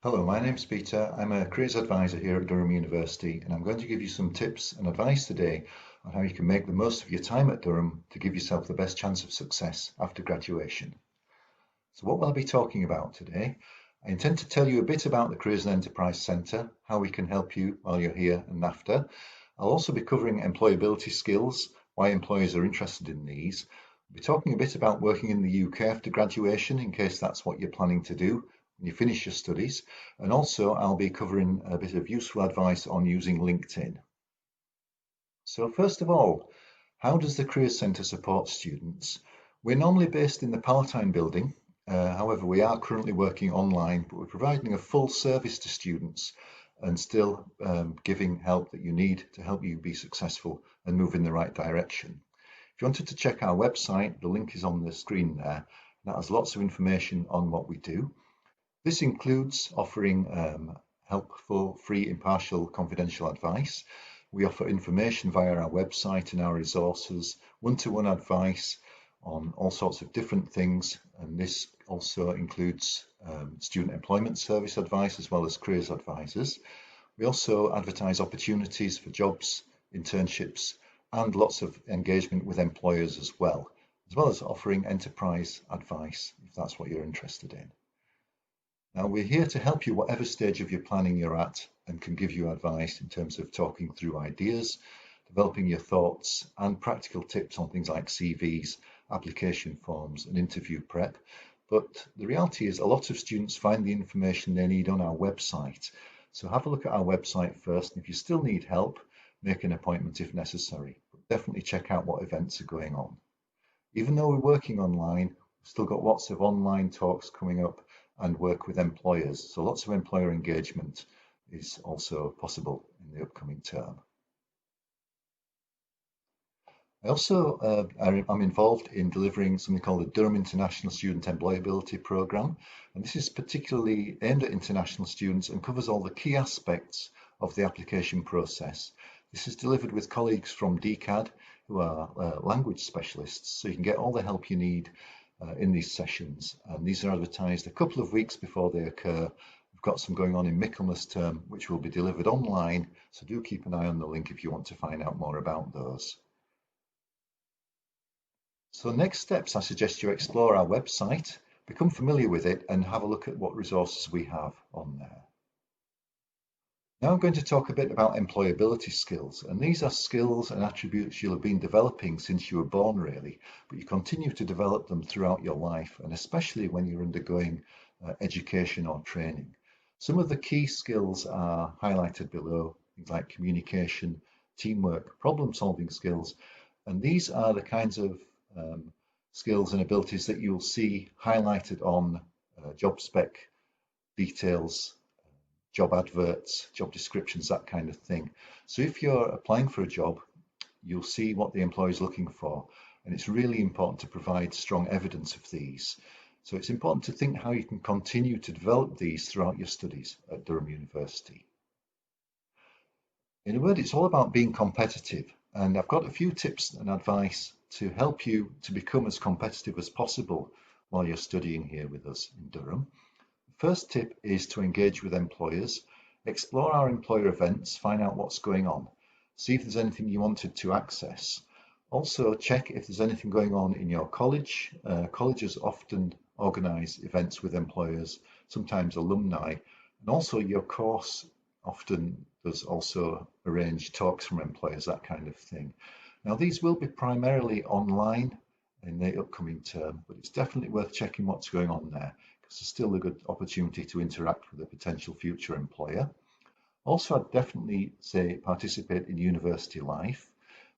Hello, my name's Peter. I'm a careers advisor here at Durham University, and I'm going to give you some tips and advice today on how you can make the most of your time at Durham to give yourself the best chance of success after graduation. So what will I be talking about today? I intend to tell you a bit about the Careers and Enterprise Centre, how we can help you while you're here and after. I'll also be covering employability skills, why employers are interested in these. We'll be talking a bit about working in the UK after graduation, in case that's what you're planning to do when you finish your studies. And also I'll be covering a bit of useful advice on using LinkedIn. So first of all, how does the Careers Centre support students? We're normally based in the Palatine building. However, we are currently working online, but we're providing a full service to students and still giving help that you need to help you be successful and move in the right direction. If you wanted to check our website, the link is on the screen there. That has lots of information on what we do. This includes offering helpful, free, impartial, confidential advice. We offer information via our website and our resources, one-to-one advice on all sorts of different things, and this also includes student employment service advice as well as careers advisors. We also advertise opportunities for jobs, internships, and lots of engagement with employers as well as offering enterprise advice if that's what you're interested in. Now, we're here to help you whatever stage of your planning you're at and can give you advice in terms of talking through ideas, developing your thoughts, and practical tips on things like CVs, application forms, and interview prep. But the reality is a lot of students find the information they need on our website. So have a look at our website first, and if you still need help, make an appointment if necessary. But definitely check out what events are going on. Even though we're working online, we've still got lots of online talks coming up and work with employers. So lots of employer engagement is also possible in the upcoming term. I also am involved in delivering something called the Durham International Student Employability Programme, and this is particularly aimed at international students and covers all the key aspects of the application process. This is delivered with colleagues from DCAD, who are language specialists, so you can get all the help you need in these sessions, and these are advertised a couple of weeks before they occur. We've got some going on in Michaelmas term, which will be delivered online, so do keep an eye on the link if you want to find out more about those. So next steps, I suggest you explore our website, become familiar with it, and have a look at what resources we have on there. Now I'm going to talk a bit about employability skills, and these are skills and attributes you'll have been developing since you were born really, but you continue to develop them throughout your life, and especially when you're undergoing education or training. Some of the key skills are highlighted below, things like communication, teamwork, problem-solving skills, and these are the kinds of skills and abilities that you'll see highlighted on job spec details, job adverts, job descriptions, that kind of thing. So if you're applying for a job, you'll see what the employer is looking for, and it's really important to provide strong evidence of these. So it's important to think how you can continue to develop these throughout your studies at Durham University. In a word, it's all about being competitive, and I've got a few tips and advice to help you to become as competitive as possible while you're studying here with us in Durham. First tip is to engage with employers. Explore our employer events, find out what's going on, see if there's anything you wanted to access. Also check if there's anything going on in your college. Colleges often organise events with employers, sometimes alumni, and also your course often does also arrange talks from employers, that kind of thing. Now these will be primarily online in the upcoming term, but it's definitely worth checking what's going on there, because there's still a good opportunity to interact with a potential future employer. Also, I'd definitely say participate in university life.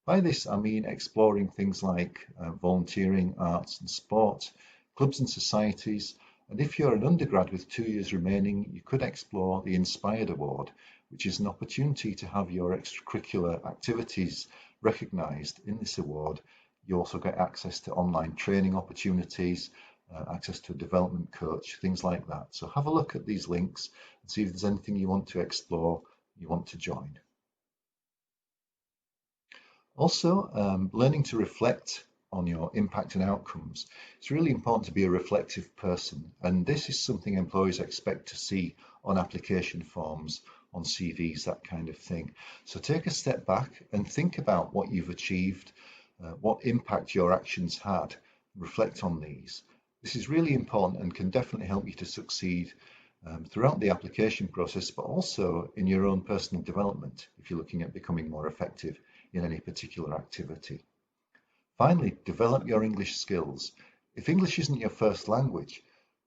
By this, I mean exploring things like volunteering, arts and sport, clubs and societies. And if you're an undergrad with 2 years remaining, you could explore the Inspired Award, which is an opportunity to have your extracurricular activities recognised in this award. You also get access to online training opportunities, access to a development coach, things like that. So have a look at these links and see if there's anything you want to explore, you want to join. Also, learning to reflect on your impact and outcomes, it's really important to be a reflective person. And this is something employers expect to see on application forms, on CVs, that kind of thing. So take a step back and think about what you've achieved, what impact your actions had. Reflect on these. This is really important and can definitely help you to succeed throughout the application process, but also in your own personal development if you're looking at becoming more effective in any particular activity. Finally, develop your English skills. If English isn't your first language,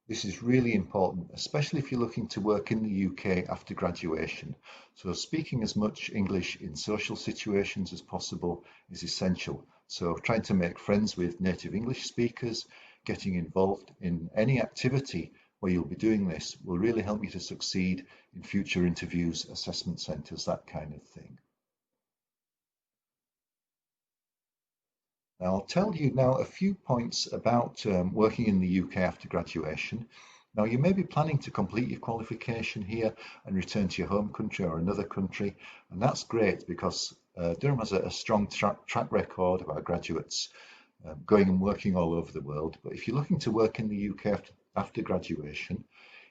this is really important, especially if you're looking to work in the UK after graduation. So speaking as much English in social situations as possible is essential. So trying to make friends with native English speakers, getting involved in any activity where you'll be doing this will really help you to succeed in future interviews, assessment centres, that kind of thing. Now, I'll tell you now a few points about working in the UK after graduation. Now, you may be planning to complete your qualification here and return to your home country or another country, and that's great because Durham has a strong track record of our graduates going and working all over the world. But if you're looking to work in the UK after graduation,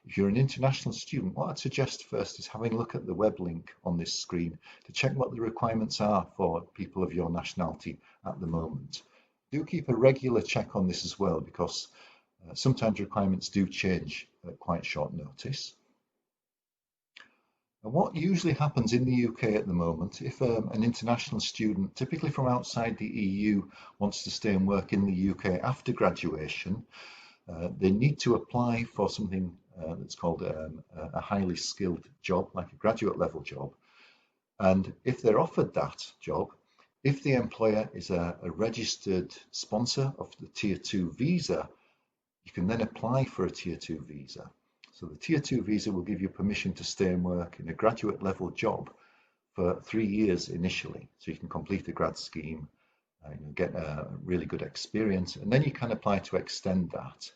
if you're an international student, what I'd suggest first is having a look at the web link on this screen to check what the requirements are for people of your nationality at the moment. Do keep a regular check on this as well, because sometimes requirements do change at quite short notice. And what usually happens in the UK at the moment, if an international student, typically from outside the EU, wants to stay and work in the UK after graduation, they need to apply for something that's called a highly skilled job, like a graduate level job. And if they're offered that job, if the employer is a registered sponsor of the Tier 2 visa, you can then apply for a Tier 2 visa. So the Tier 2 visa will give you permission to stay and work in a graduate level job for 3 years initially. So you can complete a grad scheme, get a really good experience, and then you can apply to extend that.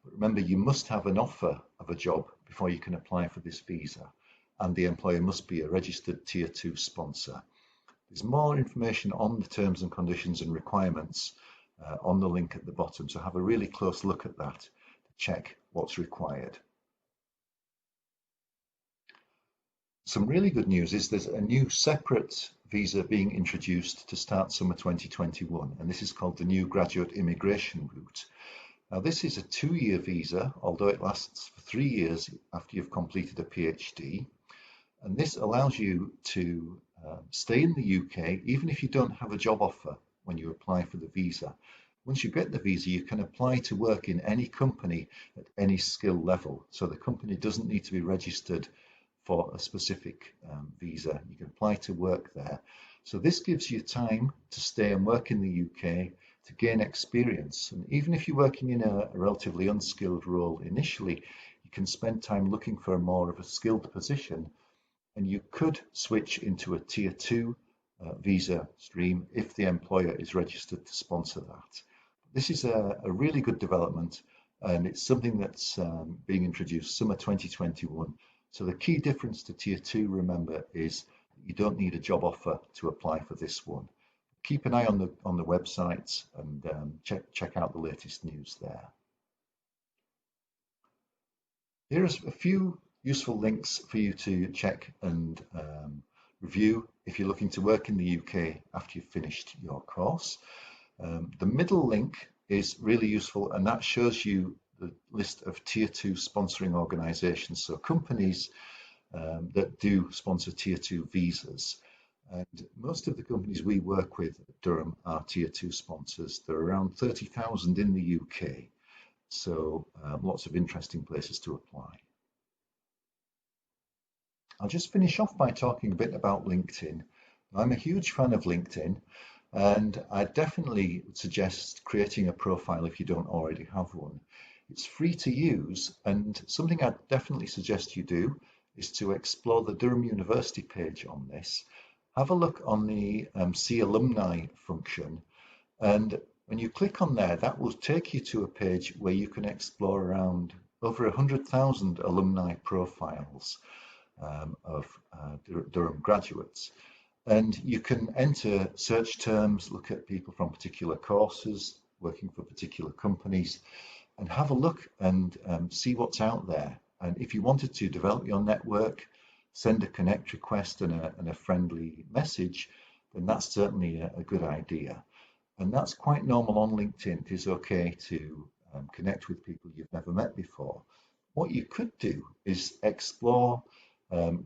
But remember, you must have an offer of a job before you can apply for this visa, and the employer must be a registered Tier 2 sponsor. There's more information on the terms and conditions and requirements on the link at the bottom, so have a really close look at that to check what's required. Some really good news is there's a new separate visa being introduced to start summer 2021, and this is called the new graduate immigration route. Now, this is a 2-year visa, although it lasts for 3 years after you've completed a PhD, and this allows you to stay in the UK even if you don't have a job offer when you apply for the visa. Once you get the visa, you can apply to work in any company at any skill level, so the company doesn't need to be registered for a specific visa. You can apply to work there. So this gives you time to stay and work in the UK to gain experience. And even if you're working in a relatively unskilled role initially, you can spend time looking for more of a skilled position, and you could switch into a Tier 2 visa stream if the employer is registered to sponsor that. This is a really good development, and it's something that's being introduced summer 2021. So the key difference to Tier 2, remember, is you don't need a job offer to apply for this one. Keep an eye on the websites and check out the latest news there. Here's a few useful links for you to check and review if you're looking to work in the UK after you've finished your course. The middle link is really useful, and that shows you the list of Tier 2 sponsoring organisations, so companies that do sponsor Tier 2 visas. And most of the companies we work with at Durham are Tier 2 sponsors. There are around 30,000 in the UK, so lots of interesting places to apply. I'll just finish off by talking a bit about LinkedIn. I'm a huge fan of LinkedIn, and I definitely suggest creating a profile if you don't already have one. It's free to use, and something I definitely suggest you do is to explore the Durham University page on this. Have a look on the See Alumni function, and when you click on there, that will take you to a page where you can explore around over 100,000 alumni profiles of Durham graduates. And you can enter search terms, look at people from particular courses, working for particular companies, and have a look and see what's out there. And if you wanted to develop your network, send a connect request and a friendly message, then that's certainly a good idea. And that's quite normal on LinkedIn. It is okay to connect with people you've never met before. What you could do is explore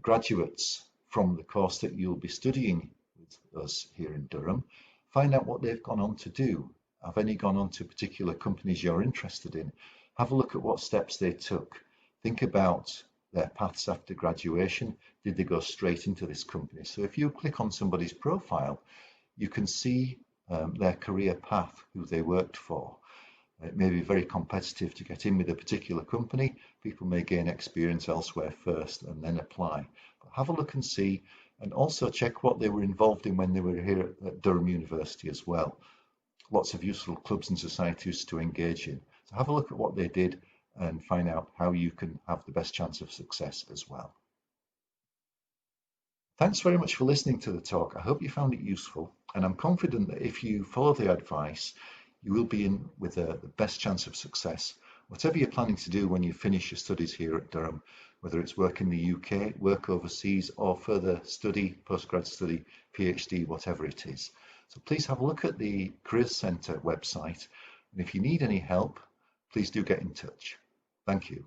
graduates from the course that you'll be studying with us here in Durham. Find out what they've gone on to do. Have any gone on to particular companies you're interested in? Have a look at what steps they took. Think about their paths after graduation. Did they go straight into this company? So if you click on somebody's profile, you can see their career path, who they worked for. It may be very competitive to get in with a particular company. People may gain experience elsewhere first and then apply. But have a look and see, and also check what they were involved in when they were here at Durham University as well. Lots of useful clubs and societies to engage in. So have a look at what they did and find out how you can have the best chance of success as well. Thanks very much for listening to the talk. I hope you found it useful, and I'm confident that if you follow the advice, you will be in with the best chance of success. Whatever you're planning to do when you finish your studies here at Durham, whether it's work in the UK, work overseas, or further study, postgrad study, PhD, whatever it is. So please have a look at the Careers Centre website, and if you need any help, please do get in touch. Thank you.